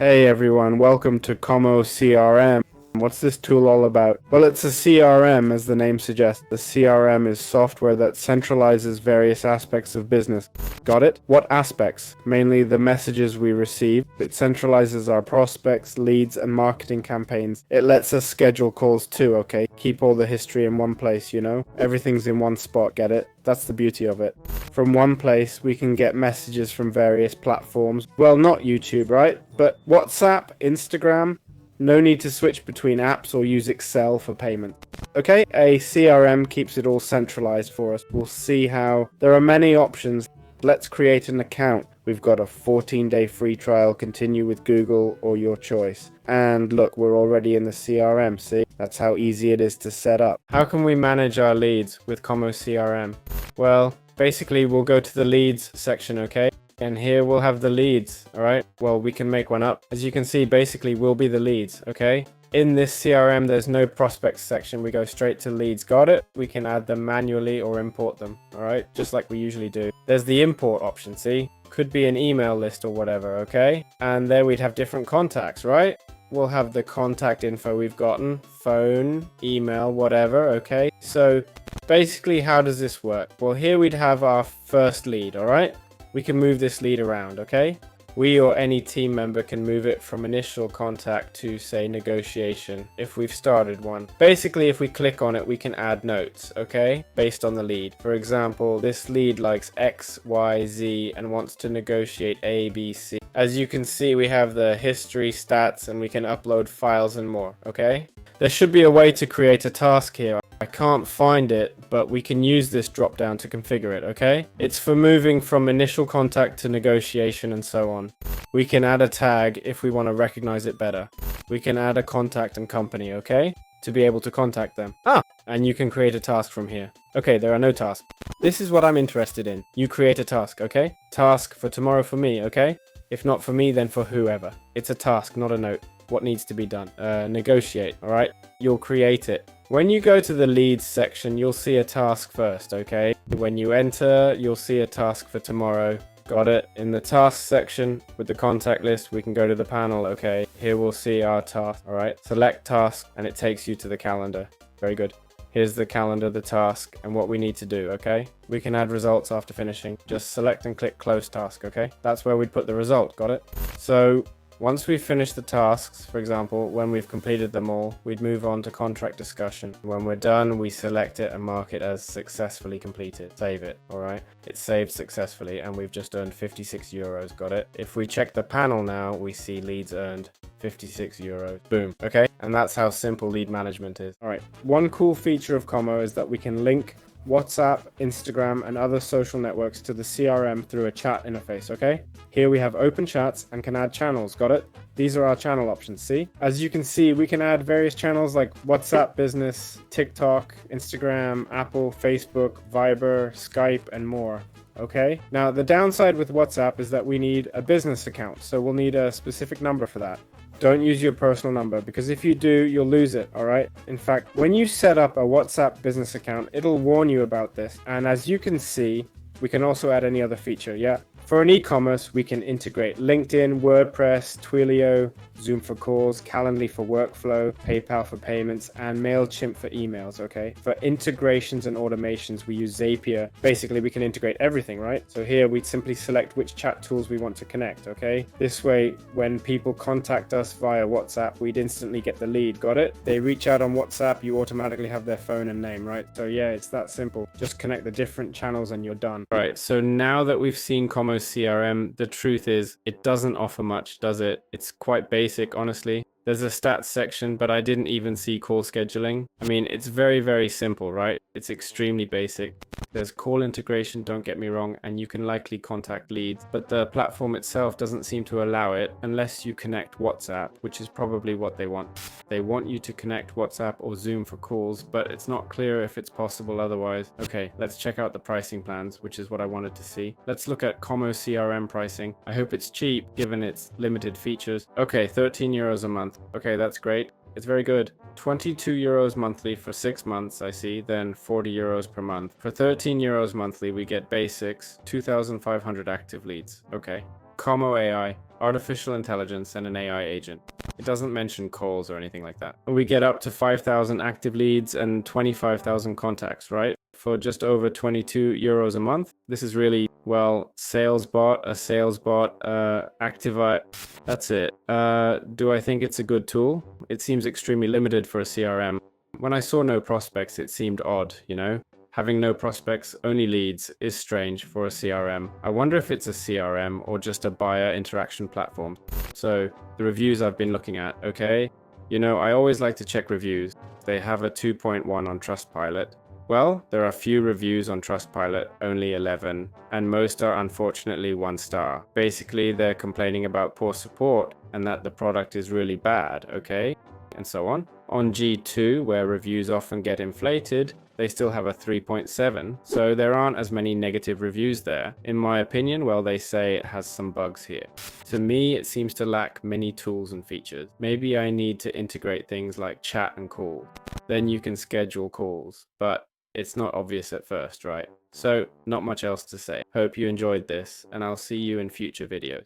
Hey everyone, welcome to Kommo CRM. What's this tool all about? Well, it's a CRM, as the name suggests. The CRM is software that centralizes various aspects of business. Got it? What aspects? Mainly the messages we receive. It centralizes our prospects, leads, and marketing campaigns. It lets us schedule calls too, okay? Keep all the history in one place, you know? Everything's in one spot, get it? That's the beauty of it. From one place, we can get messages from various platforms. Well, not YouTube, right? But WhatsApp, Instagram. No need to switch between apps or use Excel for payment. Okay, a CRM keeps it all centralized for us. We'll see how. There are many options. Let's create an account. We've got a 14-day free trial, continue with Google or your choice. And look, we're already in the CRM, see? That's how easy it is to set up. How can we manage our leads with Kommo CRM? Well, basically we'll go to the leads section, okay? And here we'll have the leads, alright? Well, we can make one up. As you can see, basically we'll be the leads, okay? In this CRM, there's no prospects section. We go straight to leads. Got it? We can add them manually or import them, alright? Just like we usually do. There's the import option, see? Could be an email list or whatever, okay? And there we'd have different contacts, right? We'll have the contact info we've gotten, phone, email, whatever, okay? So basically, how does this work? Well, here we'd have our first lead, alright? We can move this lead around, okay? We or any team member can move it from initial contact to, say, negotiation, if we've started one. Basically, if we click on it, we can add notes, okay? Based on the lead. For example, this lead likes X, Y, Z, and wants to negotiate A, B, C. As you can see, we have the history, stats, and we can upload files and more, okay? There should be a way to create a task here. I can't find it, but we can use this drop down to configure it, okay? It's for moving from initial contact to negotiation and so on. We can add a tag if we want to recognize it better. We can add a contact and company, okay? To be able to contact them. And you can create a task from here. Okay, there are no tasks. This is what I'm interested in. You create a task, okay? Task for tomorrow for me, okay? If not for me, then for whoever. It's a task, not a note. What needs to be done? Negotiate, alright? You'll create it. When you go to the leads section, you'll see a task first, okay? When you enter, you'll see a task for tomorrow. Got it? In the task section with the contact list, we can go to the panel, okay? Here we'll see our task, alright? Select task, and it takes you to the calendar. Very good. Here's the calendar, the task, and what we need to do, okay? We can add results after finishing. Just select and click close task, okay? That's where we'd put the result, got it? So once we've finished the tasks, for example, when we've completed them all, we'd move on to contract discussion. When we're done, we select it and mark it as successfully completed. Save it, alright? It's saved successfully and we've just earned 56 euros, got it? If we check the panel now, we see leads earned 56 euros. Boom, okay? And that's how simple lead management is. Alright, one cool feature of Kommo is that we can link WhatsApp, Instagram, and other social networks to the CRM through a chat interface, okay? Here we have open chats and can add channels, got it? These are our channel options, see? As you can see, we can add various channels like WhatsApp Business, TikTok, Instagram, Apple, Facebook, Viber, Skype, and more. Okay, now the downside with WhatsApp is that we need a business account, so we'll need a specific number for that. Don't use your personal number, because if you do, you'll lose it, alright? In fact, when you set up a WhatsApp business account, it'll warn you about this. And as you can see, we can also add any other feature, yeah? For an e-commerce, we can integrate LinkedIn, WordPress, Twilio, Zoom for calls, Calendly for workflow, PayPal for payments, and MailChimp for emails, okay? For integrations and automations, we use Zapier. Basically, we can integrate everything, right? So here, we'd simply select which chat tools we want to connect, okay? This way, when people contact us via WhatsApp, we'd instantly get the lead, got it? They reach out on WhatsApp, you automatically have their phone and name, right? So yeah, it's that simple. Just connect the different channels and you're done. Right, so now that we've seen Kommo CRM, the truth is, it doesn't offer much, does it? It's quite basic, honestly. There's a stats section, but I didn't even see call scheduling. I mean, it's very, very simple, right? It's extremely basic. There's call integration, don't get me wrong, and you can likely contact leads, but the platform itself doesn't seem to allow it unless you connect WhatsApp, which is probably what they want. They want you to connect WhatsApp or Zoom for calls, but it's not clear if it's possible otherwise. Okay, let's check out the pricing plans, which is what I wanted to see. Let's look at Kommo CRM pricing. I hope it's cheap, given its limited features. Okay, 13 euros a month. Okay, that's great. It's very good. 22 euros monthly for 6 months, I see, then 40 euros per month. For 13 euros monthly, we get basics, 2,500 active leads. Okay. Kommo AI. artificial intelligence, and an AI agent. It doesn't mention calls or anything like that. We get up to 5,000 active leads and 25,000 contacts, right? For just over 22 euros a month. This is really, well, a sales bot, Activate. That's it. Do I think it's a good tool? It seems extremely limited for a CRM. When I saw no prospects, it seemed odd, you know? Having no prospects, only leads, is strange for a CRM. I wonder if it's a CRM or just a buyer interaction platform. So, the reviews I've been looking at, okay? You know, I always like to check reviews. They have a 2.1 on Trustpilot. Well, there are few reviews on Trustpilot, only 11, and most are unfortunately 1 star. Basically, they're complaining about poor support and that the product is really bad, okay? And so on. On G2, where reviews often get inflated, they still have a 3.7, so there aren't as many negative reviews there. In my opinion, well, they say it has some bugs here. To me, it seems to lack many tools and features. Maybe I need to integrate things like chat and call. Then you can schedule calls, but it's not obvious at first, right? So, not much else to say. Hope you enjoyed this, and I'll see you in future videos.